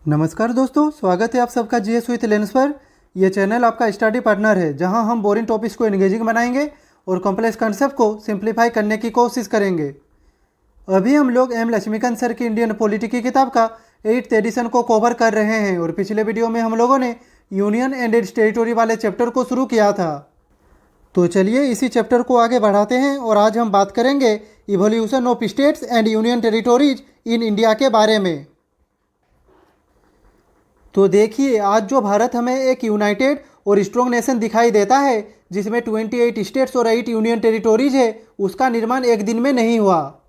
नमस्कार दोस्तों, स्वागत है आप सबका जीएस विथ लेंस पर। यह चैनल आपका स्टडी पार्टनर है जहां हम बोरिंग टॉपिक्स को एंगेजिंग बनाएंगे और कॉम्प्लेक्स कॉन्सेप्ट को सिंप्लीफाई करने की कोशिश करेंगे। अभी हम लोग एम लक्ष्मीकांत सर की इंडियन पॉलिटी की किताब का 8th एडिशन को कवर कर रहे हैं और पिछले वीडियो में हम लोगों ने यूनियन एंड इट्स टेरिटोरी वाले चैप्टर को शुरू किया था। तो चलिए इसी चैप्टर को आगे बढ़ाते हैं और आज हम बात करेंगे evolution of states and union territories in India के बारे में। तो देखिए, आज जो भारत हमें एक यूनाइटेड और स्ट्रॉन्ग नेशन दिखाई देता है जिसमें 28 स्टेट्स और 8 यूनियन टेरिटोरीज है, उसका निर्माण एक दिन में नहीं हुआ।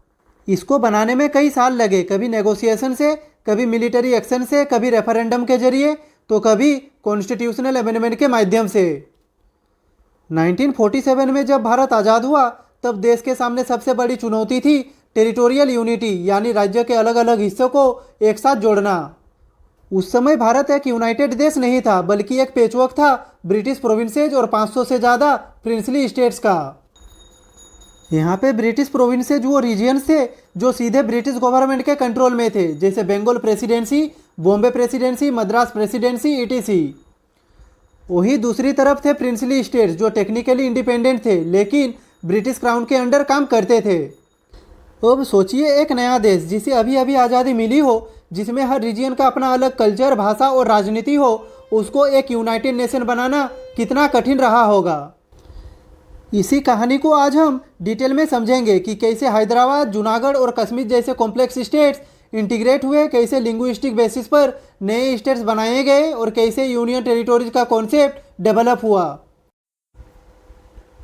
इसको बनाने में कई साल लगे, कभी नेगोशिएशन से, कभी मिलिट्री एक्शन से, कभी रेफरेंडम के जरिए, तो कभी कॉन्स्टिट्यूशनल अमेंडमेंट के माध्यम से। 1947 में जब भारत आज़ाद हुआ तब देश के सामने सबसे बड़ी चुनौती थी टेरिटोरियल यूनिटी, यानी राज्य के अलग अलग हिस्सों को एक साथ जोड़ना। उस समय भारत एक यूनाइटेड देश नहीं था बल्कि एक पेचवर्क था ब्रिटिश प्रोविंसेज और 500 से ज़्यादा प्रिंसली स्टेट्स का। यहाँ पे ब्रिटिश प्रोविंसेज वो रीजियंस थे जो सीधे ब्रिटिश गवर्नमेंट के कंट्रोल में थे, जैसे Bengal Presidency, Bombay Presidency, Madras Presidency, etc. वही दूसरी तरफ थे प्रिंसली स्टेट्स जो टेक्निकली इंडिपेंडेंट थे लेकिन ब्रिटिश क्राउन के अंडर काम करते थे। अब सोचिए, एक नया देश जिसे अभी अभी आज़ादी मिली हो, जिसमें हर रीजन का अपना अलग कल्चर, भाषा और राजनीति हो, उसको एक यूनाइटेड नेशन बनाना कितना कठिन रहा होगा। इसी कहानी को आज हम डिटेल में समझेंगे कि कैसे हैदराबाद, जूनागढ़ और कश्मीर जैसे कॉम्प्लेक्स स्टेट्स इंटीग्रेट हुए, कैसे लिंग्विस्टिक बेसिस पर नए स्टेट्स बनाए गए और कैसे यूनियन टेरिटोरीज का कॉन्सेप्ट डेवलप हुआ।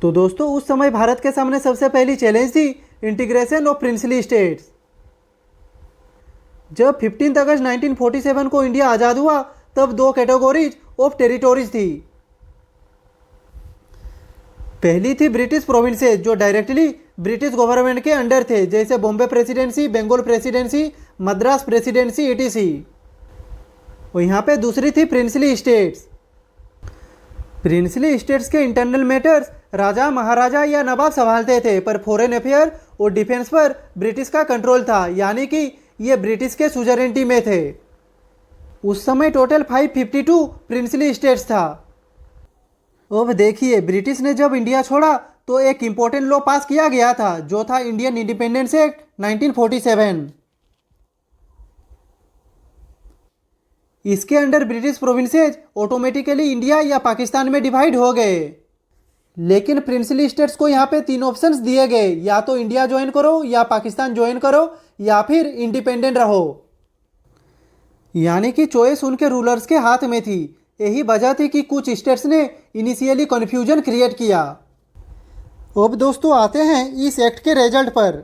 तो दोस्तों, उस समय भारत के सामने सबसे पहली चैलेंज थी इंटीग्रेशन ऑफ प्रिंसली स्टेट्स। जब 15 अगस्त 1947 को इंडिया आज़ाद हुआ तब दो कैटेगरीज ऑफ टेरिटोरीज थी। पहली थी ब्रिटिश प्रोविंसेस जो डायरेक्टली ब्रिटिश गवर्नमेंट के अंडर थे, जैसे Bombay Presidency, Bengal Presidency, Madras Presidency, etc. और यहाँ पे दूसरी थी प्रिंसली स्टेट्स। प्रिंसली स्टेट्स के इंटरनल मैटर्स राजा, महाराजा या नवाब संभालते थे, पर फॉरेन अफेयर और डिफेंस पर ब्रिटिश का कंट्रोल था, यानी कि ये ब्रिटिश के सुजरेंटी में थे। उस समय टोटल 552 प्रिंसली स्टेट्स था। अब देखिए, ब्रिटिश ने जब इंडिया छोड़ा तो एक इम्पोर्टेंट लॉ पास किया गया था जो था इंडियन इंडिपेंडेंस एक्ट 1947। इसके under British provinces automatically India या पाकिस्तान में डिवाइड हो गए, लेकिन प्रिंसली स्टेट्स को यहाँ पे 3 ऑप्शंस दिए गए, या तो इंडिया ज्वाइन करो, या पाकिस्तान ज्वाइन करो, या फिर इंडिपेंडेंट रहो। यानी कि चॉइस उनके रूलर्स के हाथ में थी। यही वजह थी कि कुछ स्टेट्स ने इनिशियली कन्फ्यूजन क्रिएट किया। अब दोस्तों आते हैं इस एक्ट के रिजल्ट पर।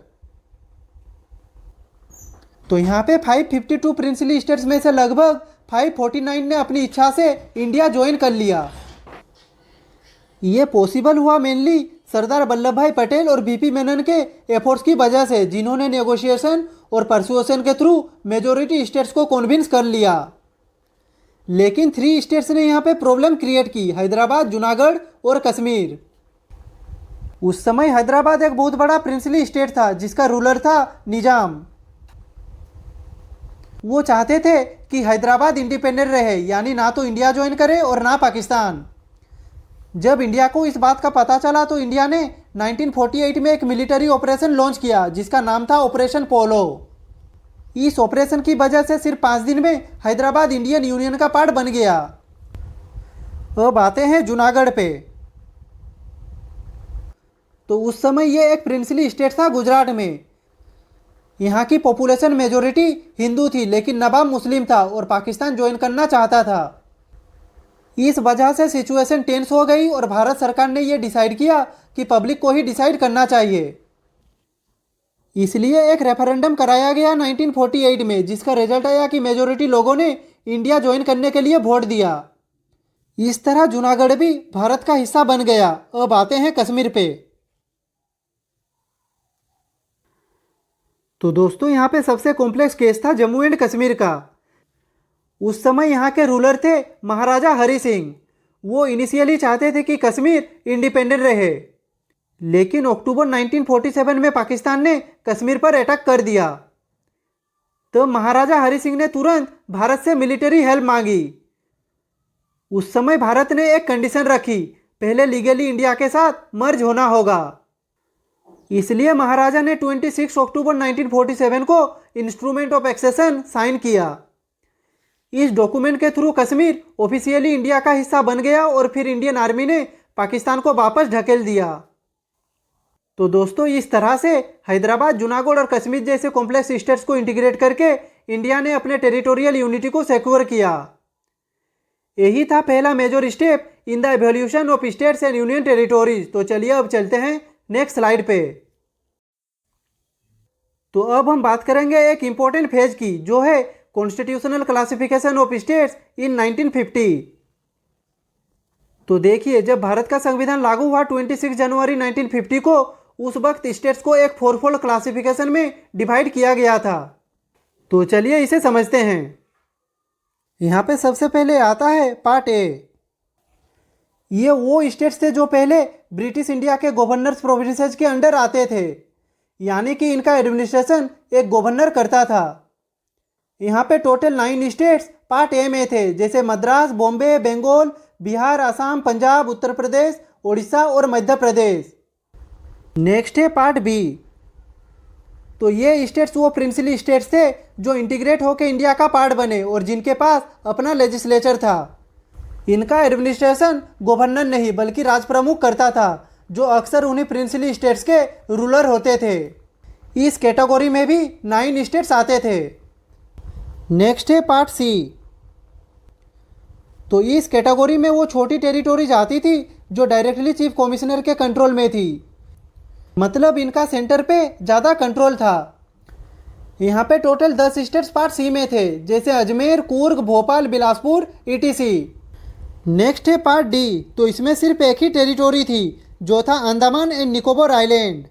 तो यहाँ पे 552 प्रिंसली स्टेट्स में से लगभग 549 ने अपनी इच्छा से इंडिया ज्वाइन कर लिया। ये पॉसिबल हुआ मेनली सरदार वल्लभ भाई पटेल और बीपी मेनन के एफर्ट्स की वजह से, जिन्होंने नेगोशिएशन और परसुएशन के थ्रू मेजॉरिटी स्टेट्स को कन्विंस कर लिया। लेकिन 3 स्टेट्स ने यहाँ पे प्रॉब्लम क्रिएट की, हैदराबाद, जूनागढ़ और कश्मीर। उस समय हैदराबाद एक बहुत बड़ा प्रिंसली स्टेट था जिसका रूलर था निजाम। वो चाहते थे कि हैदराबाद इंडिपेंडेंट रहे, यानी ना तो इंडिया ज्वाइन करे और ना पाकिस्तान। जब इंडिया को इस बात का पता चला तो इंडिया ने 1948 में एक मिलिट्री ऑपरेशन लॉन्च किया जिसका नाम था ऑपरेशन पोलो। इस ऑपरेशन की वजह से सिर्फ 5 दिन में हैदराबाद इंडियन यूनियन का पार्ट बन गया। अब आते हैं जूनागढ़ पे। तो उस समय ये एक प्रिंसली स्टेट था गुजरात में। यहाँ की पॉपुलेशन मेजोरिटी हिंदू थी लेकिन नवाब मुस्लिम था और पाकिस्तान ज्वाइन करना चाहता था। इस वजह से सिचुएशन टेंस हो गई और भारत सरकार ने यह डिसाइड किया कि पब्लिक को ही डिसाइड करना चाहिए। इसलिए एक रेफरेंडम कराया गया 1948 में, जिसका रिजल्ट आया कि मेजोरिटी लोगों ने इंडिया ज्वाइन करने के लिए वोट दिया। इस तरह जूनागढ़ भी भारत का हिस्सा बन गया। अब आते हैं कश्मीर पे। तो दोस्तों, यहाँ पे सबसे कॉम्प्लेक्स केस था जम्मू एंड कश्मीर का। उस समय यहाँ के रूलर थे महाराजा हरि सिंह। वो इनिशियली चाहते थे कि कश्मीर इंडिपेंडेंट रहे, लेकिन अक्टूबर 1947 में पाकिस्तान ने कश्मीर पर अटैक कर दिया। तो महाराजा हरि सिंह ने तुरंत भारत से मिलिट्री हेल्प मांगी। उस समय भारत ने एक कंडीशन रखी, पहले लीगली इंडिया के साथ मर्ज होना होगा। इसलिए महाराजा ने 26 अक्टूबर 1947 को इंस्ट्रूमेंट ऑफ एक्सेशन साइन किया। इस डॉक्यूमेंट के थ्रू कश्मीर ऑफिशियली इंडिया का हिस्सा बन गया और फिर इंडियन आर्मी ने पाकिस्तान को वापस ढकेल दिया। तो दोस्तों, इस तरह से हैदराबाद, जूनागढ़ और कश्मीर जैसे कॉम्प्लेक्स स्टेट्स को इंटीग्रेट करके इंडिया ने अपने टेरिटोरियल यूनिटी को सिक्योर किया। यही था पहला major step in the evolution of states and union territories. तो चलिए अब चलते हैं नेक्स्ट स्लाइड पे। तो अब हम बात करेंगे एक इंपॉर्टेंट फेज की, जो है constitutional classification of states in 1950। तो देखिए, जब भारत का संविधान लागू हुआ 26 जनवरी 1950 को, उस वक्त स्टेट्स को एक फोरफोल्ड क्लासिफिकेशन में डिवाइड किया गया था। तो चलिए इसे समझते हैं। यहाँ पे सबसे पहले आता है पार्ट ए। ये वो स्टेट्स थे जो पहले ब्रिटिश इंडिया के गवर्नर्स प्रोविंसेस के अंडर आते थे, यानी कि इनका एडमिनिस्ट्रेशन एक गवर्नर करता था। यहाँ पे टोटल 9 स्टेट्स पार्ट ए में थे, जैसे मद्रास, बॉम्बे, बंगाल, बिहार, असम, पंजाब, उत्तर प्रदेश, उड़ीसा और मध्य प्रदेश। नेक्स्ट है पार्ट बी। तो ये स्टेट्स वो प्रिंसली स्टेट्स थे जो इंटीग्रेट होकर इंडिया का पार्ट बने और जिनके पास अपना लेजिस्लेचर था। इनका एडमिनिस्ट्रेशन गवर्नर नहीं बल्कि राज प्रमुख करता था, जो अक्सर उन्हीं प्रिंसली स्टेट्स के रूलर होते थे। इस कैटेगरी में भी 9 स्टेट्स आते थे। नेक्स्ट है पार्ट सी। तो इस कैटेगरी में वो छोटी टेरिटोरीज आती थी जो डायरेक्टली चीफ कमिश्नर के कंट्रोल में थी, मतलब इनका सेंटर पे ज़्यादा कंट्रोल था। यहाँ पे टोटल 10 स्टेट्स पार्ट सी में थे, जैसे अजमेर, कुर्ग, भोपाल, बिलासपुर ETC। नेक्स्ट है पार्ट डी। तो इसमें सिर्फ एक ही टेरिटोरी थी, जो था अंडमान एंड निकोबार आइलैंड।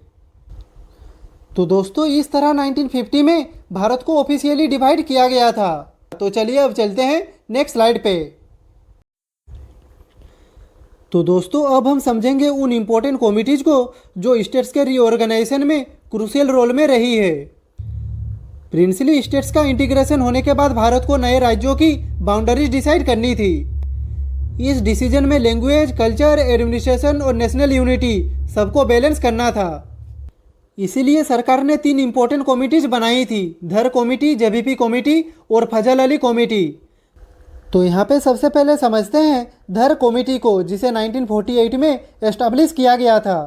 तो दोस्तों, इस तरह 1950 में भारत को ऑफिशियली डिवाइड किया गया था। तो चलिए अब चलते हैं नेक्स्ट स्लाइड पे। तो दोस्तों, अब हम समझेंगे उन इम्पोर्टेंट कमिटीज़ को जो स्टेट्स के रीऑर्गेनाइजेशन में क्रूशियल रोल में रही है। प्रिंसली स्टेट्स का इंटीग्रेशन होने के बाद भारत को नए राज्यों की बाउंड्रीज डिसाइड करनी थी। इस डिसीजन में लैंग्वेज, कल्चर, एडमिनिस्ट्रेशन और नेशनल यूनिटी सबको बैलेंस करना था। इसीलिए सरकार ने 3 इम्पोर्टेंट कमिटीज़ बनाई थी, धर कमेटी, JVP कमेटी और फजल अली कमेटी। तो यहाँ पे सबसे पहले समझते हैं धर कमेटी को, जिसे 1948 में एस्टैब्लिश किया गया था।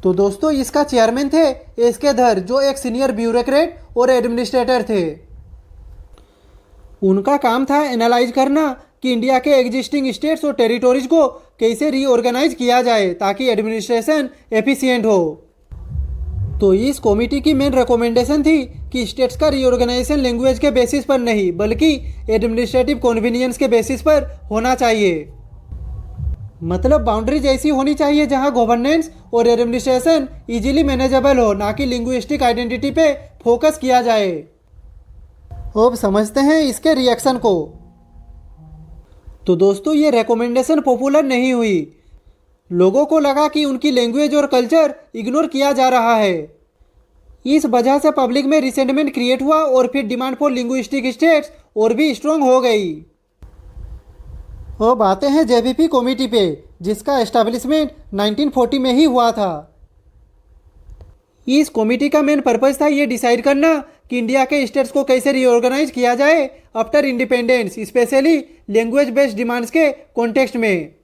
तो दोस्तों, इसका चेयरमैन थे SK धर, जो एक सीनियर ब्यूरोक्रेट और एडमिनिस्ट्रेटर थे। उनका काम था एनालाइज करना कि इंडिया के एग्जिस्टिंग स्टेट्स और टेरिटोरीज को कैसे रीऑर्गेनाइज किया जाए ताकि एडमिनिस्ट्रेशन एफिशिएंट हो। तो इस कमेटी की मेन रिकमेंडेशन थी कि स्टेट्स का रीऑर्गेनाइजेशन लैंग्वेज के बेसिस पर नहीं बल्कि एडमिनिस्ट्रेटिव कन्वीनियंस के बेसिस पर होना चाहिए। मतलब बाउंड्रीज ऐसी होनी चाहिए जहां गवर्नेंस और एडमिनिस्ट्रेशन इजीली मैनेजेबल हो, ना कि लिंग्विस्टिक आइडेंटिटी पे फोकस किया जाए। अब समझते हैं इसके रिएक्शन को। तो दोस्तों, ये रिकमेंडेशन पॉपुलर नहीं हुई। लोगों को लगा कि उनकी लैंग्वेज और कल्चर इग्नोर किया जा रहा है। इस वजह से पब्लिक में रिसेंटमेंट क्रिएट हुआ और फिर डिमांड फॉर लिंग्विस्टिक स्टेट्स और भी स्ट्रांग हो गई। अब आते हैं JVP कमेटी पे, जिसका एस्टैब्लिशमेंट 1940 में ही हुआ था। इस कमेटी का मेन पर्पस था ये डिसाइड करना कि इंडिया के स्टेट्स को कैसे रीऑर्गेनाइज किया जाए after independence, specially language based demands के कॉन्टेक्स्ट में।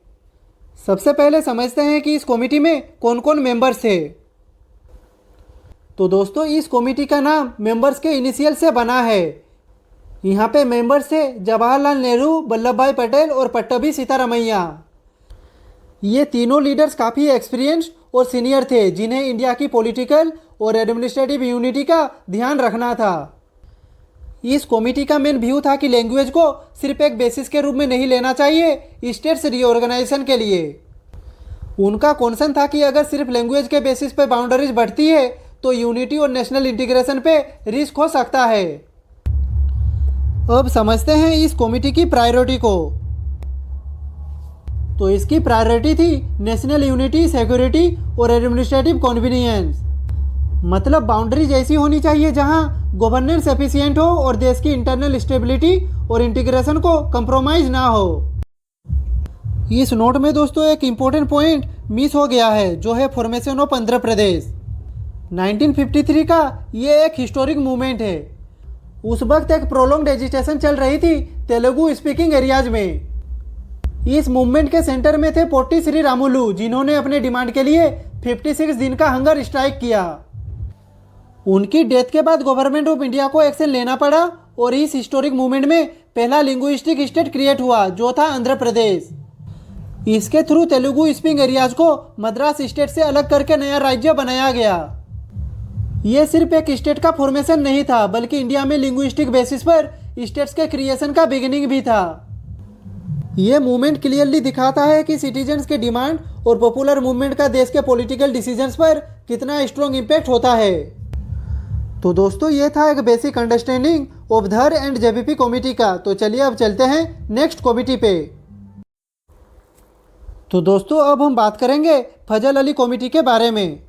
सबसे पहले समझते हैं कि इस कमेटी में कौन कौन मेंबर्स थे। तो दोस्तों, इस कमेटी का नाम मेंबर्स के इनिशियल से बना है। यहाँ पे मेंबर्स थे जवाहरलाल नेहरू, वल्लभ भाई पटेल और पट्टभी सीतारमैया। ये तीनों लीडर्स काफ़ी एक्सपीरियंस्ड और सीनियर थे, जिन्हें इंडिया की पॉलिटिकल और एडमिनिस्ट्रेटिव यूनिटी का ध्यान रखना था। इस कमेटी का मेन व्यू था कि लैंग्वेज को सिर्फ एक बेसिस के रूप में नहीं लेना चाहिए स्टेट्स रीऑर्गेनाइजेशन के लिए। उनका कॉन्सर्न था कि अगर सिर्फ लैंग्वेज के बेसिस पे बाउंड्रीज बढ़ती है तो यूनिटी और नेशनल इंटीग्रेशन पे रिस्क हो सकता है। अब समझते हैं इस कमेटी की प्रायोरिटी को। तो इसकी प्रायोरिटी थी नेशनल यूनिटी, सिक्योरिटी और एडमिनिस्ट्रेटिव कन्वीनियंस। मतलब बाउंड्रीज ऐसी होनी चाहिए जहां गवर्नेंस एफिशिएंट हो और देश की इंटरनल स्टेबिलिटी और इंटीग्रेशन को कंप्रोमाइज ना हो। इस नोट में दोस्तों एक इम्पोर्टेंट पॉइंट मिस हो गया है, जो है फॉर्मेशन ऑफ आंध्र प्रदेश। 1953 का ये एक हिस्टोरिक मूवमेंट है। उस वक्त एक प्रोलॉन्ग्ड एजिटेशन चल रही थी तेलुगु स्पीकिंग एरियाज में। इस मूवमेंट के सेंटर में थे पोट्टी श्री रामुलु, जिन्होंने अपने डिमांड के लिए 56 दिन का हंगर स्ट्राइक किया। उनकी डेथ के बाद गवर्नमेंट ऑफ इंडिया को एक्शन लेना पड़ा और इस हिस्टोरिक मूवमेंट में पहला लिंग्विस्टिक स्टेट क्रिएट हुआ, जो था आंध्र प्रदेश। इसके थ्रू तेलुगु स्पीकिंग एरियाज को मद्रास स्टेट से अलग करके नया राज्य बनाया गया। ये सिर्फ एक स्टेट का फॉर्मेशन नहीं था, बल्कि इंडिया में लिंग्विस्टिक बेसिस पर स्टेट्स के क्रिएशन का बिगिनिंग भी था। ये मूवमेंट क्लियरली दिखाता है कि सिटीजन्स के डिमांड और पॉपुलर मूवमेंट का देश के पॉलिटिकल डिसीजंस पर कितना स्ट्रॉन्ग इम्पैक्ट होता है। तो दोस्तों ये था एक बेसिक अंडरस्टैंडिंग ऑफ धर एंड जेबीपी कमेटी का। तो चलिए अब चलते हैं नेक्स्ट कमेटी पे। तो दोस्तों अब हम बात करेंगे फजल अली कमेटी के बारे में।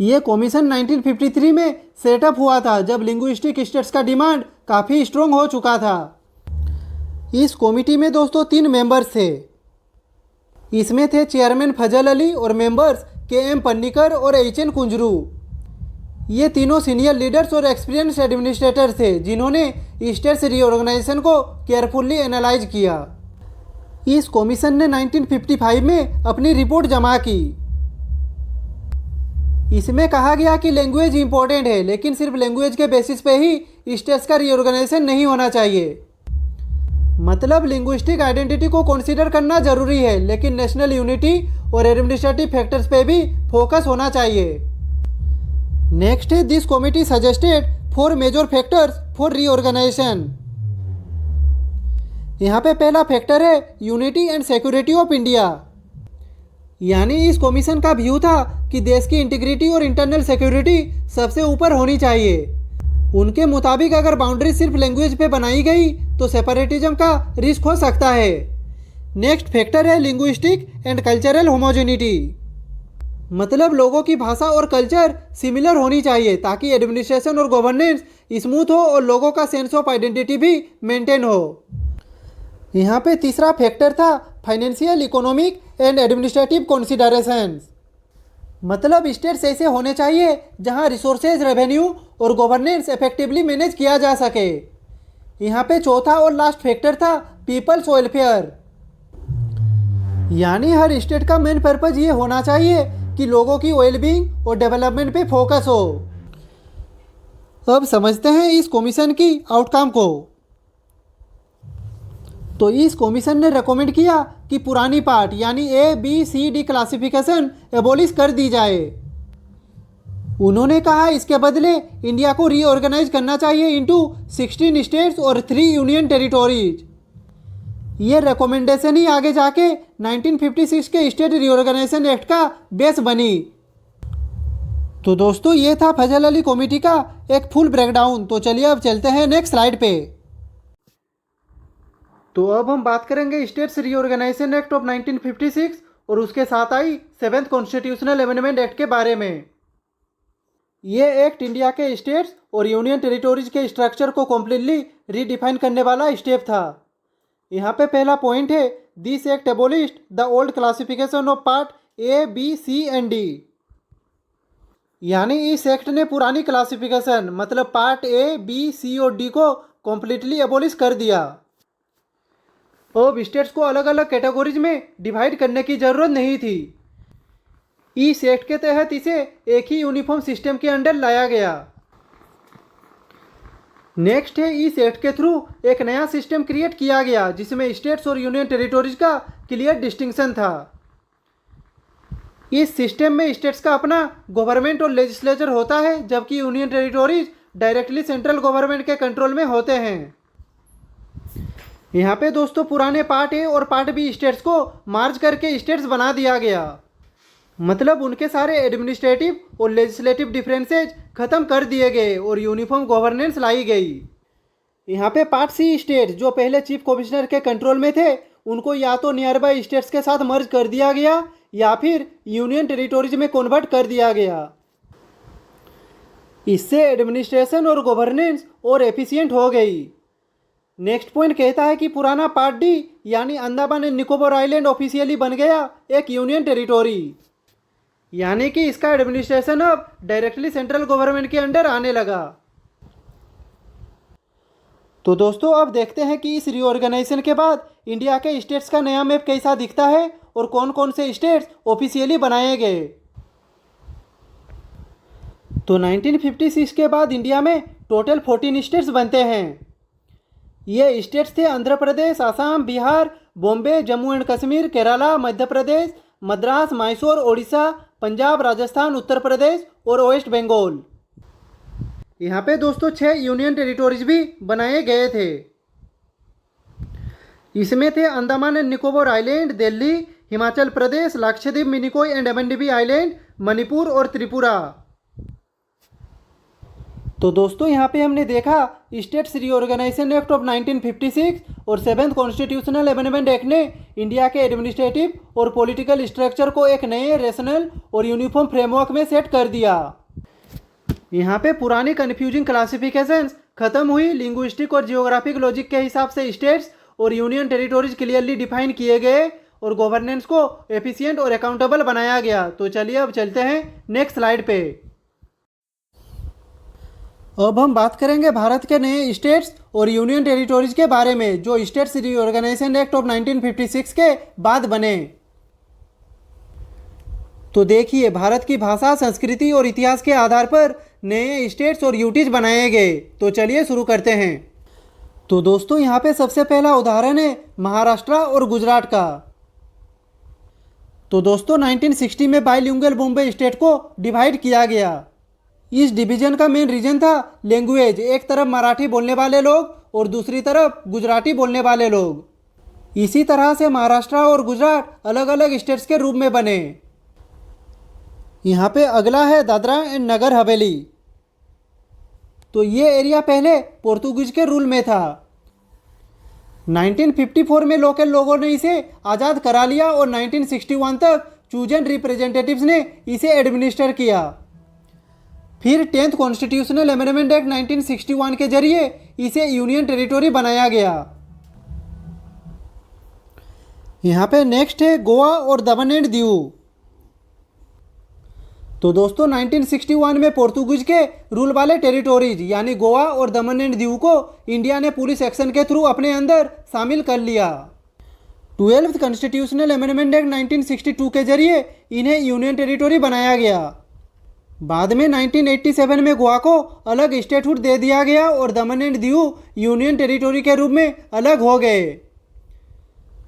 ये कमीशन 1953 में सेटअप हुआ था, जब लिंग्विस्टिक स्टेट्स का डिमांड काफ़ी स्ट्रॉन्ग हो चुका था। इस कमेटी में दोस्तों 3 मेंबर्स थे। इसमें थे चेयरमैन फजल अली और मेंबर्स KM पन्नीकर और HN कुंजरू। ये तीनों सीनियर लीडर्स और एक्सपीरियंस एडमिनिस्ट्रेटर थे, जिन्होंने स्टेट्स रीऑर्गेनाइजेशन को केयरफुल्ली एनालाइज किया। इस कमीशन ने 1955 में अपनी रिपोर्ट जमा की। इसमें कहा गया कि लैंग्वेज इंपॉर्टेंट है, लेकिन सिर्फ लैंग्वेज के बेसिस पे ही स्टेट्स का रीऑर्गेनाइजेशन नहीं होना चाहिए। मतलब लिंग्विस्टिक आइडेंटिटी को कंसीडर करना जरूरी है, लेकिन नेशनल यूनिटी और एडमिनिस्ट्रेटिव फैक्टर्स पे भी फोकस होना चाहिए। नेक्स्ट है this committee suggested 4 major factors for reorganisation. यहाँ पे पहला फैक्टर है unity and security of India. यानी इस कमीशन का व्यू था कि देश की इंटीग्रिटी और इंटरनल सिक्योरिटी सबसे ऊपर होनी चाहिए। उनके मुताबिक अगर बाउंड्री सिर्फ लैंग्वेज पे बनाई गई तो सेपरेटिज्म का रिस्क हो सकता है। नेक्स्ट फैक्टर है लिंग्विस्टिक एंड कल्चरल होमोजेनिटी। मतलब लोगों की भाषा और कल्चर सिमिलर होनी चाहिए, ताकि एडमिनिस्ट्रेशन और गवर्नेंस स्मूथ हो और लोगों का सेंस ऑफ आइडेंटिटी भी मेंटेन हो। यहाँ पे तीसरा फैक्टर था financial, economic and administrative considerations. मतलब स्टेट्स ऐसे होने चाहिए जहाँ रिसोर्सेज, रेवेन्यू और गवर्नेंस इफेक्टिवली मैनेज किया जा सके। यहाँ पे चौथा और लास्ट फैक्टर था पीपल्स वेलफेयर। यानी हर स्टेट का मेन पर्पज ये होना चाहिए कि लोगों की वेलबींग और डेवलपमेंट पे फोकस हो। अब समझते हैं इस कमीशन की आउटकम को। तो इस कमीशन ने रेकमेंड किया कि पुरानी पार्ट यानी ABCD क्लासिफिकेशन एबोलिश कर दी जाए। उन्होंने कहा इसके बदले इंडिया को रीऑर्गेनाइज करना चाहिए इनटू 16 स्टेट्स और 3 यूनियन टेरिटोरीज। ये रिकमेंडेशन ही आगे जाके 1956 के स्टेट रीऑर्गेनाइजेशन एक्ट का बेस बनी। तो दोस्तों ये था फजल अली कमेटी का एक फुल ब्रेकडाउन। तो चलिए अब चलते हैं नेक्स्ट स्लाइड पे। तो अब हम बात करेंगे स्टेट्स रीऑर्गेनाइजेशन एक्ट ऑफ 1956 और उसके साथ आई 7th कॉन्स्टिट्यूशनल अमेंडमेंट एक्ट के बारे में। ये एक्ट इंडिया के स्टेट्स और यूनियन टेरिटोरीज के स्ट्रक्चर को कम्प्लीटली रीडिफाइन करने वाला स्टेप था। यहाँ पे पहला पॉइंट है this act एबोलिश्ड the old classification of part A, B, C and D। यानी इस एक्ट ने पुरानी क्लासिफिकेशन मतलब पार्ट A, B, C और D को कम्प्लीटली एबोलिश कर दिया। अब स्टेट्स को अलग अलग कैटेगरीज में डिवाइड करने की ज़रूरत नहीं थी। इस एक्ट के तहत इसे एक ही यूनिफॉर्म सिस्टम के अंडर लाया गया। नेक्स्ट है इस एक्ट के थ्रू एक नया सिस्टम क्रिएट किया गया, जिसमें स्टेट्स और यूनियन टेरिटोरीज का क्लियर डिस्टिंक्शन था। इस सिस्टम में स्टेट्स का अपना गवर्नमेंट और लेजिस्लेचर होता है, जबकि union territories directly central government के कंट्रोल में होते हैं। यहाँ पे दोस्तों पुराने पार्ट ए और पार्ट बी स्टेट्स को मार्च करके स्टेट्स बना दिया गया। मतलब उनके सारे एडमिनिस्ट्रेटिव और लेजिस्लेटिव डिफरेंसेज खत्म कर दिए गए और यूनिफॉर्म गवर्नेंस लाई गई। यहाँ पे पार्ट सी स्टेट जो पहले चीफ कमिश्नर के कंट्रोल में थे, उनको या तो नियर बाई स्टेट्स के साथ मर्ज कर दिया गया या फिर यूनियन टेरिटोरीज में कन्वर्ट कर दिया गया। इससे एडमिनिस्ट्रेशन और गवर्नेंस और एफिशिएंट हो गई। नेक्स्ट पॉइंट कहता है कि पुराना पार्ट डी यानी Andaman and Nicobar island officially बन गया एक यूनियन टेरिटोरी, यानी कि इसका एडमिनिस्ट्रेशन अब डायरेक्टली सेंट्रल गवर्नमेंट के अंडर आने लगा। तो दोस्तों अब देखते हैं कि इस रीऑर्गेनाइजेशन के बाद इंडिया के स्टेट्स का नया मैप कैसा दिखता है और कौन कौन से स्टेट्स ऑफिशियली बनाए गए। तो 1956 के बाद इंडिया में टोटल 14 स्टेट्स बनते हैं। ये स्टेट्स थे आंध्र प्रदेश, आसाम, बिहार, बॉम्बे, जम्मू एंड कश्मीर, केरला, मध्य प्रदेश, मद्रास, मैसूर, ओडिशा, पंजाब, राजस्थान, उत्तर प्रदेश और वेस्ट बंगाल। यहाँ पे दोस्तों 6 यूनियन टेरिटोरीज भी बनाए गए थे। इसमें थे Andaman and Nicobar island, Delhi, Himachal Pradesh, Lakshadweep, Minicoy and Amindivi island, Manipur और त्रिपुरा। तो दोस्तों यहाँ पे हमने देखा स्टेट्स रीऑर्गेनाइजेशन एक्ट ऑफ 1956 और 7th कॉन्स्टिट्यूशनल अमेंडमेंट एक्ट ने इंडिया के एडमिनिस्ट्रेटिव और पॉलिटिकल स्ट्रक्चर को एक नए रेशनल और यूनिफॉर्म फ्रेमवर्क में सेट कर दिया। यहाँ पे पुरानी कन्फ्यूजिंग क्लासिफिकेशंस खत्म हुई, लिंग्विस्टिक और जियोग्राफिक लॉजिक के हिसाब से स्टेट्स और यूनियन टेरिटोरीज क्लियरली डिफाइन किए गए और गवर्नेंस को एफिशिएंट और अकाउंटेबल बनाया गया। तो चलिए अब चलते हैं नेक्स्ट स्लाइड पे। अब हम बात करेंगे भारत के नए स्टेट्स और यूनियन टेरिटोरीज के बारे में जो स्टेट्स रीऑर्गेनाइजेशन एक्ट ऑफ 1956 के बाद बने। तो देखिए भारत की भाषा, संस्कृति और इतिहास के आधार पर नए स्टेट्स और यूटीज बनाए गए। तो चलिए शुरू करते हैं। तो दोस्तों यहाँ पे सबसे पहला उदाहरण है महाराष्ट्र और गुजरात का। तो दोस्तों 1960 में बाइलिंगुअल बॉम्बे स्टेट को डिवाइड किया गया। इस डिवीजन का मेन रीजन था लैंग्वेज, एक तरफ मराठी बोलने वाले लोग और दूसरी तरफ गुजराती बोलने वाले लोग। इसी तरह से महाराष्ट्र और गुजरात अलग अलग स्टेट्स के रूप में बने। यहाँ पे अगला है दादरा एंड नगर हवेली। तो ये एरिया पहले पोर्तुगीज के रूल में था। 1954 में लोकल लोगों ने इसे आज़ाद करा लिया और 1961 तक चूजन रिप्रेजेंटेटिव्स ने इसे एडमिनिस्टर किया। फिर 10th कॉन्स्टिट्यूशनल अमेंडमेंट एक्ट 1961 के जरिए इसे यूनियन टेरिटोरी बनाया गया। यहाँ पे नेक्स्ट है गोवा और दमन एंड दीव। तो दोस्तों 1961 में पोर्तुगीज के रूल वाले टेरिटोरीज यानी गोवा और दमन एंड दीव को इंडिया ने पुलिस एक्शन के थ्रू अपने अंदर शामिल कर लिया। 12th कॉन्स्टिट्यूशनल अमेंडमेंट एक्ट 1962 के जरिए इन्हें यूनियन टेरिटोरी बनाया गया। बाद में 1987 में गोवा को अलग स्टेटहुड दे दिया गया और दमन एंड दीव यूनियन टेरिटोरी के रूप में अलग हो गए।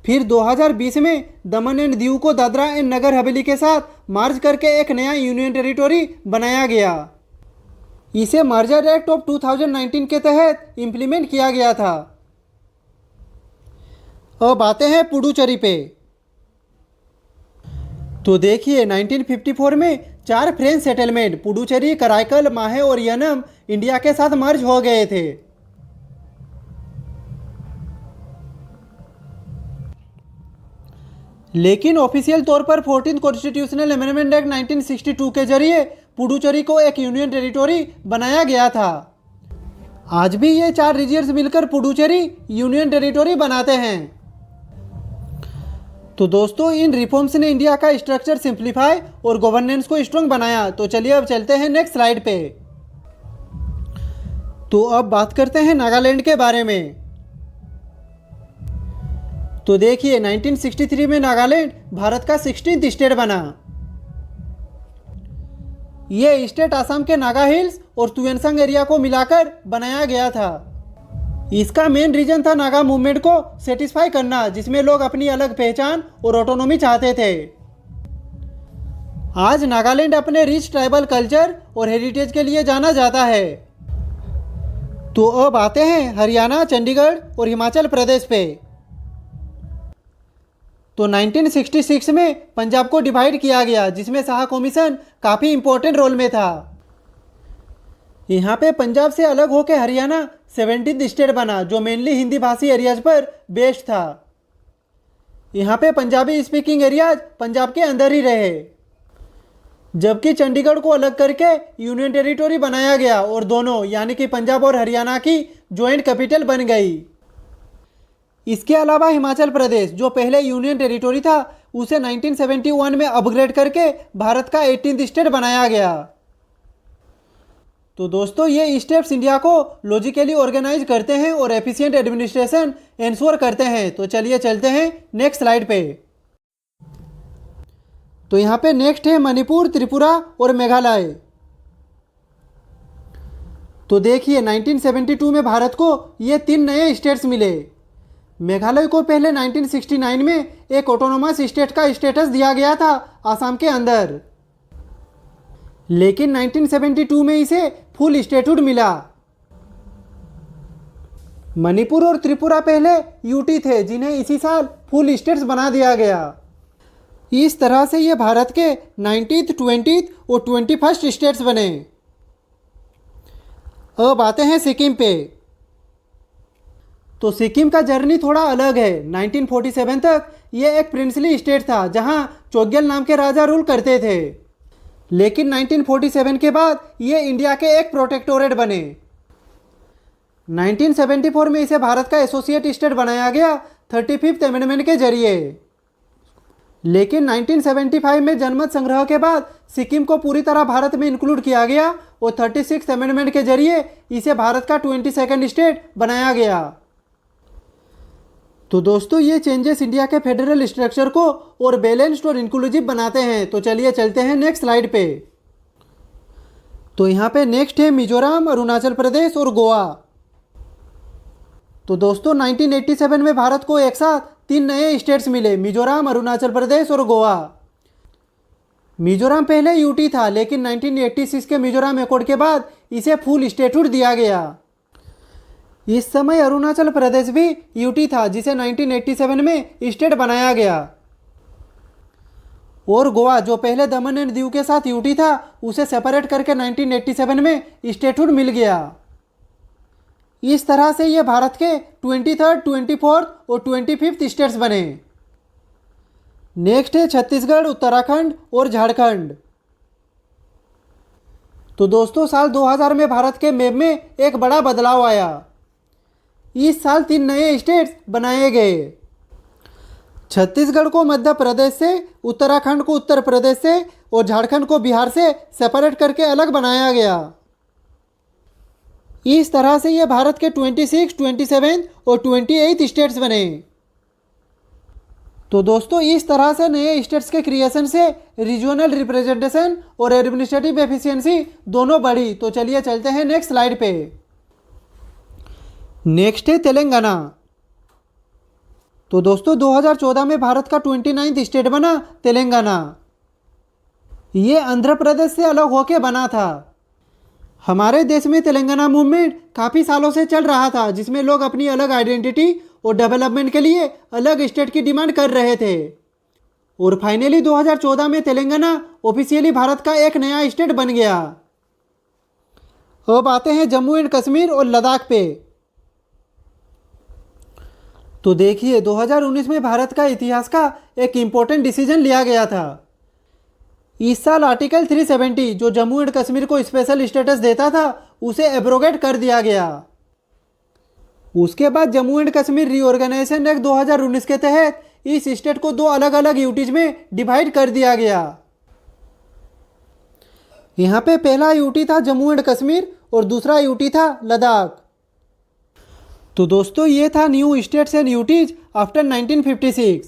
फिर 2020 में दमन एंड दीव को दादरा एंड नगर हवेली के साथ मर्ज करके एक नया यूनियन टेरिटोरी बनाया गया। इसे मर्जर एक्ट ऑफ 2019 के तहत इम्प्लीमेंट किया गया था। अब आते हैं पुडुचेरी पे। तो देखिए 1954 में 4 फ्रेंच सेटलमेंट पुडुचेरी, कराईकल, माहे और यनम इंडिया के साथ मर्ज हो गए थे। लेकिन ऑफिशियल तौर पर 14th कॉन्स्टिट्यूशनल अमेंडमेंट एक्ट 1962 के जरिए पुडुचेरी को एक यूनियन टेरिटोरी बनाया गया था। आज भी ये 4 रीजन्स मिलकर पुडुचेरी यूनियन टेरिटोरी बनाते हैं। तो दोस्तों इन रिफॉर्म्स ने इंडिया का स्ट्रक्चर सिंप्लीफाई और गवर्नेंस को स्ट्रॉन्ग बनाया। तो चलिए अब चलते हैं नेक्स्ट स्लाइड पे। तो अब बात करते हैं नागालैंड के बारे में। तो देखिए 1963 में नागालैंड भारत का 16th स्टेट बना। ये स्टेट असम के नागा हिल्स और तुएनसंग एरिया को मिलाकर बनाया गया था। इसका मेन रीजन था नागा मूवमेंट को सेटिस्फाई करना, जिसमें लोग अपनी अलग पहचान और ऑटोनॉमी चाहते थे। आज नागालैंड अपने रिच ट्राइबल कल्चर और हेरिटेज के लिए जाना जाता है। तो अब आते हैं हरियाणा, चंडीगढ़ और हिमाचल प्रदेश पे। तो 1966 में पंजाब को डिवाइड किया गया, जिसमें शाह कमीशन काफ़ी इंपॉर्टेंट रोल में था। यहाँ पे पंजाब से अलग होकर हरियाणा 17th स्टेट बना, जो मेनली हिंदी भाषी एरियाज पर बेस्ड था। यहाँ पे पंजाबी स्पीकिंग एरियाज पंजाब के अंदर ही रहे। जबकि चंडीगढ़ को अलग करके यूनियन टेरिटोरी बनाया गया और दोनों यानी कि पंजाब और हरियाणा की ज्वाइंट कैपिटल बन गई। इसके अलावा हिमाचल प्रदेश जो पहले यूनियन टेरिटोरी था उसे 1971 में अपग्रेड करके भारत का 18th स्टेट बनाया गया। तो दोस्तों ये स्टेप्स इंडिया को लॉजिकली ऑर्गेनाइज करते हैं और एफिशिएंट एडमिनिस्ट्रेशन इंश्योर करते हैं। तो चलिए चलते हैं नेक्स्ट स्लाइड पे। तो यहाँ पे नेक्स्ट है मणिपुर, त्रिपुरा और मेघालय। तो देखिए 1972 में भारत को ये 3 नए स्टेट्स मिले। मेघालय को पहले 1969 में एक ऑटोनोमस स्टेट का स्टेटस दिया गया था आसाम के अंदर, लेकिन 1972 में इसे फुल स्टेटहुड मिला। मणिपुर और त्रिपुरा पहले यूटी थे जिन्हें इसी साल फुल स्टेट्स बना दिया गया। इस तरह से ये भारत के 19th, 20th और 21st स्टेट्स बने। अब आते हैं सिक्किम पे। तो सिक्किम का जर्नी थोड़ा अलग है। 1947 तक ये एक प्रिंसली स्टेट था जहां चोग्यल नाम के राजा रूल करते थे, लेकिन 1947 के बाद ये इंडिया के एक प्रोटेक्टोरेट बने। 1974 में इसे भारत का एसोसिएट स्टेट बनाया गया 35th अमेंडमेंट के जरिए, लेकिन 1975 में जनमत संग्रह के बाद सिक्किम को पूरी तरह भारत में इंक्लूड किया गया और 36th अमेंडमेंट के जरिए इसे भारत का 22nd स्टेट बनाया गया। तो दोस्तों ये चेंजेस इंडिया के फेडरल स्ट्रक्चर को और बैलेंस्ड और इंक्लूसिव बनाते हैं। तो चलिए चलते हैं नेक्स्ट स्लाइड पे। तो यहाँ पे नेक्स्ट है मिजोरम, अरुणाचल प्रदेश और गोवा। तो दोस्तों 1987 में भारत को एक साथ 3 नए स्टेट्स मिले, मिजोरम, अरुणाचल प्रदेश और गोवा। मिजोरम पहले यूटी था, लेकिन 1986 के मिजोरम एकॉर्ड के बाद इसे फुल स्टेटहुड दिया गया। इस समय अरुणाचल प्रदेश भी यूटी था जिसे 1987 में स्टेट बनाया गया, और गोवा जो पहले दमन एंड दीव के साथ यूटी था उसे सेपरेट करके 1987 में स्टेटहुड मिल गया। इस तरह से ये भारत के 23rd, 24th और 25th स्टेट्स बने। नेक्स्ट है छत्तीसगढ़, उत्तराखंड और झारखंड। तो दोस्तों साल 2000 में भारत के मैप में एक बड़ा बदलाव आया। इस साल 3 नए स्टेट्स बनाए गए। छत्तीसगढ़ को मध्य प्रदेश से, उत्तराखंड को उत्तर प्रदेश से और झारखंड को बिहार से सेपरेट करके अलग बनाया गया। इस तरह से ये भारत के 26, 27 और 28 स्टेट्स बने। तो दोस्तों इस तरह से नए स्टेट्स के क्रिएशन से रीजनल रिप्रेजेंटेशन और एडमिनिस्ट्रेटिव एफिशिएंसी दोनों बढ़ी। तो चलिए चलते हैं नेक्स्ट स्लाइड पे। नेक्स्ट है तेलंगाना। तो दोस्तों 2014 में भारत का 29th स्टेट बना तेलंगाना। ये आंध्र प्रदेश से अलग होकर बना था। हमारे देश में तेलंगाना मूवमेंट काफ़ी सालों से चल रहा था, जिसमें लोग अपनी अलग आइडेंटिटी और डेवलपमेंट के लिए अलग स्टेट की डिमांड कर रहे थे, और फाइनली 2014 में तेलंगाना ऑफिशियली भारत का एक नया स्टेट बन गया। अब आते हैं जम्मू एंड कश्मीर और लद्दाख पे। तो देखिए 2019 में भारत का इतिहास का एक इम्पोर्टेंट डिसीजन लिया गया था। इस साल आर्टिकल 370 जो जम्मू एंड कश्मीर को स्पेशल स्टेटस देता था उसे एब्रोगेट कर दिया गया। उसके बाद Jammu and Kashmir reorganisation act 2019 के तहत इस स्टेट को 2 अलग अलग यूटीज में डिवाइड कर दिया गया। यहाँ पे पहला यूटी था जम्मू एंड कश्मीर और दूसरा यूटी था लद्दाख। तो दोस्तों ये था new states and UTs after 1956।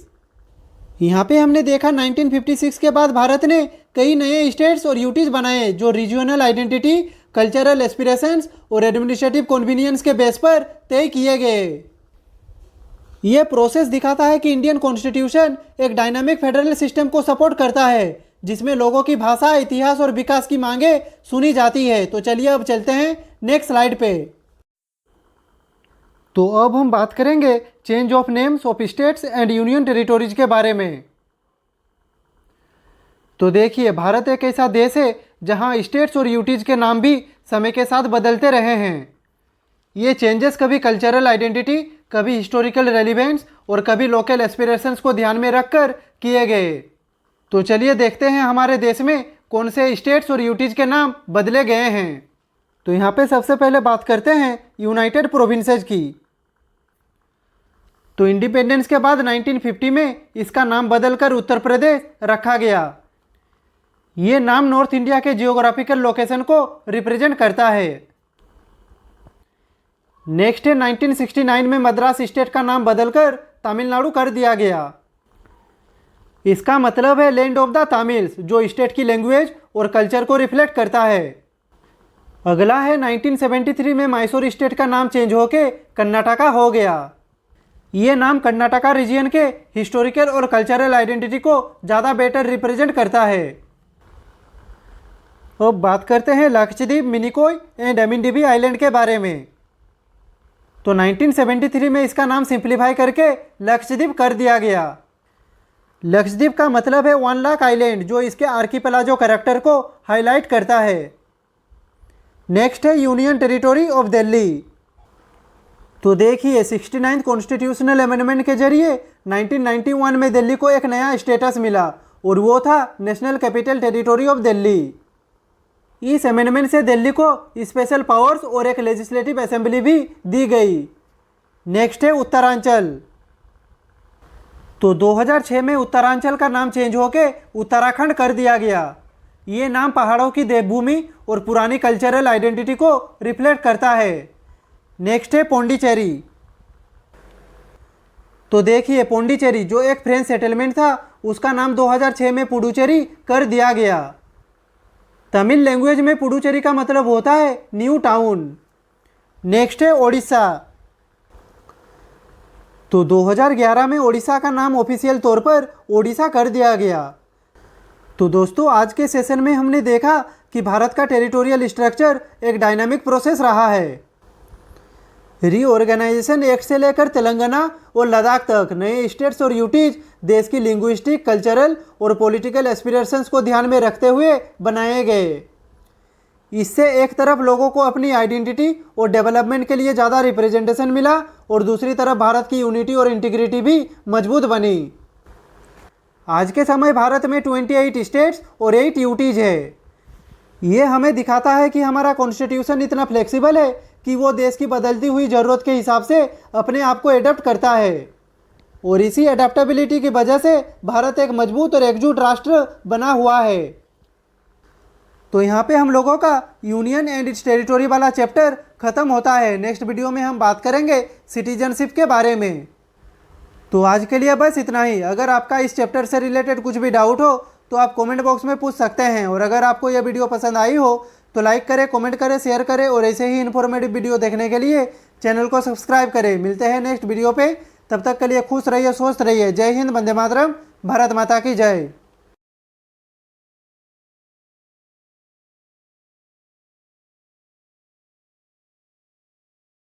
यहाँ पे हमने देखा 1956 के बाद भारत ने कई नए स्टेट्स और यूटीज बनाए जो रीजनल आइडेंटिटी, कल्चरल एस्पिरेशंस और एडमिनिस्ट्रेटिव कन्वीनियंस के बेस पर तय किए गए। ये प्रोसेस दिखाता है कि इंडियन कॉन्स्टिट्यूशन एक डायनामिक फेडरल सिस्टम को सपोर्ट करता है जिसमें लोगों की भाषा, इतिहास और विकास की मांगे सुनी जाती है। तो चलिए अब चलते हैं नेक्स्ट स्लाइड पे। तो अब हम बात करेंगे change of names of states and union territories के बारे में। तो देखिए भारत एक ऐसा देश है जहां स्टेट्स और यूटीज के नाम भी समय के साथ बदलते रहे हैं। ये चेंजेस कभी कल्चरल आइडेंटिटी, कभी हिस्टोरिकल रेलिवेंस और कभी लोकल एस्पिरेशंस को ध्यान में रखकर किए गए। तो चलिए देखते हैं हमारे देश में कौन से स्टेट्स और यूटीज के नाम बदले गए हैं। तो यहाँ पे सबसे पहले बात करते हैं यूनाइटेड प्रोविंसेस की। तो इंडिपेंडेंस के बाद 1950 में इसका नाम बदलकर उत्तर प्रदेश रखा गया। ये नाम नॉर्थ इंडिया के जियोग्राफिकल लोकेशन को रिप्रेजेंट करता है। नेक्स्ट है 1969 में मद्रास स्टेट का नाम बदलकर तमिलनाडु कर दिया गया। इसका मतलब है लैंड ऑफ द तमिल्स, जो स्टेट की लैंग्वेज और कल्चर को रिफ्लेक्ट करता है। अगला है 1973 में मैसूर स्टेट का नाम चेंज होके कर्नाटका हो गया। ये नाम कर्नाटका रीजन के हिस्टोरिकल और कल्चरल आइडेंटिटी को ज़्यादा बेटर रिप्रेजेंट करता है। अब बात करते हैं लक्षद्वीप, मिनिकॉय एंड अमिनडीबी आइलैंड के बारे में। तो 1973 में इसका नाम सिंप्लीफाई करके लक्षद्वीप कर दिया गया। लक्षद्वीप का मतलब है 1 लाख आइलैंड, जो इसके आर्किपेलागो कैरेक्टर को हाईलाइट करता है। नेक्स्ट है यूनियन टेरिटोरी ऑफ दिल्ली। तो देखिए 69th कॉन्स्टिट्यूशनल अमेंडमेंट के जरिए 1991 में दिल्ली को एक नया स्टेटस मिला और वो था national capital territory of Delhi. इस अमेंडमेंट से दिल्ली को स्पेशल पावर्स और एक लेजिस्लेटिव असेंबली भी दी गई। नेक्स्ट है उत्तरांचल। तो 2006 में उत्तरांचल का नाम चेंज होके उत्तराखंड कर दिया गया। ये नाम पहाड़ों की देवभूमि और पुरानी कल्चरल आइडेंटिटी को रिफ्लेक्ट करता है। नेक्स्ट है पौंडीचेरी। तो देखिए पौंडीचेरी जो एक फ्रेंच सेटलमेंट था, उसका नाम 2006 में पुडुचेरी कर दिया गया। तमिल लैंग्वेज में पुडुचेरी का मतलब होता है न्यू टाउन। नेक्स्ट है ओडिशा। तो 2011 में ओडिशा का नाम ऑफिशियल तौर पर ओडिशा कर दिया गया। तो दोस्तों आज के सेशन में हमने देखा कि भारत का टेरिटोरियल स्ट्रक्चर एक डायनामिक प्रोसेस रहा है। रीऑर्गेनाइजेशन एक्ट से लेकर तेलंगाना और लद्दाख तक नए स्टेट्स और यूटीज देश की लिंग्विस्टिक, कल्चरल और पॉलिटिकल एस्पिरेशंस को ध्यान में रखते हुए बनाए गए। इससे एक तरफ लोगों को अपनी आइडेंटिटी और डेवलपमेंट के लिए ज़्यादा रिप्रेजेंटेशन मिला और दूसरी तरफ भारत की यूनिटी और इंटीग्रिटी भी मजबूत बनी। आज के समय भारत में 28 स्टेट्स और 8 यूटीज है। ये हमें दिखाता है कि हमारा कॉन्स्टिट्यूशन इतना फ्लेक्सिबल है कि वो देश की बदलती हुई ज़रूरत के हिसाब से अपने आप को एडप्ट करता है और इसी एडेप्टेबिलिटी की वजह से भारत एक मजबूत और एकजुट राष्ट्र बना हुआ है। तो यहाँ पे हम लोगों का यूनियन एंड इट्स टेरिटोरी वाला चैप्टर ख़त्म होता है। नेक्स्ट वीडियो में हम बात करेंगे सिटीजनशिप के बारे में। तो आज के लिए बस इतना ही। अगर आपका इस चैप्टर से रिलेटेड कुछ भी डाउट हो तो आप कमेंट बॉक्स में पूछ सकते हैं। और अगर आपको यह वीडियो पसंद आई हो तो लाइक करें, कमेंट करें, शेयर करें और ऐसे ही इन्फॉर्मेटिव वीडियो देखने के लिए चैनल को सब्सक्राइब करें। मिलते हैं नेक्स्ट वीडियो पे, तब तक के लिए खुश रहिए, स्वस्थ रहिए। जय हिंद, वंदे मातरम, भारत माता की जय।